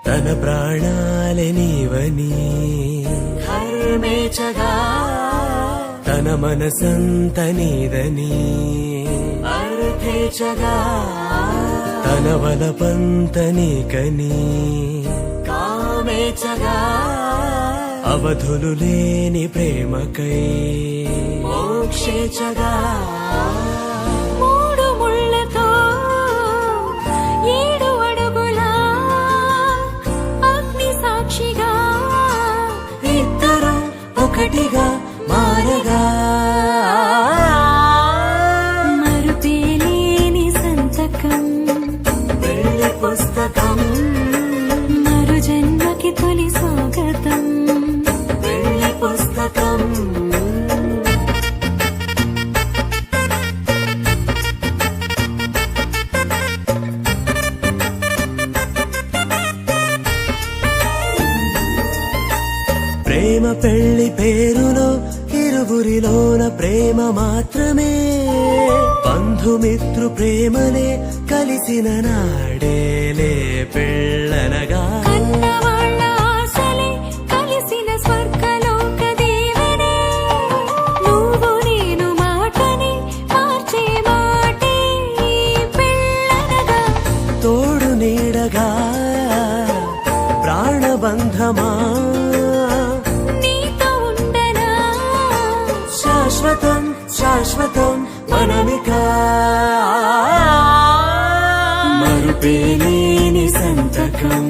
తన ప్రాణాలే నీవని హర్మేచగా తన మనసంత నీదని అర్థేచగా తన వలపంత నీకని కామేచగా అవధులు లేని ప్రేమకై మోక్షేచగా మూడు ముళ్ళతో 7 అడుగుల అగ్ని సాక్షిగా ఇద్దరు ఒకటిగా మారగా మరుపేలేని సంతకం పెళ్లి పుస్తకం మరు జన్మకి తొలి స్వాగతం పెళ్లి పుస్తకం ప్రేమ పెళ్లి పేరులో ఇరువురిలోన ప్రేమ మాత్రమే బంధుమిత్రు ప్రేమనే కలిసిన నాడేలే పెళ్ళనగా కన్నవాళ్ళ ఆశలే కలిసిన స్వర్గలోక దేవనే నువ్వు నేను మాటని మార్చే మాటే పెళ్ళనగా తోడు నీడగా ప్రాణబంధమా నీతో ఉండనా శాశ్వతం శాశ్వతం మనమిక మరుపేలేని సంతకం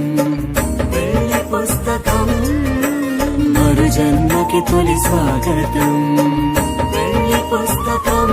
పెళ్లి పుస్తకం మరు జన్మకి తొలి స్వాగతం పెళ్లి పుస్తకం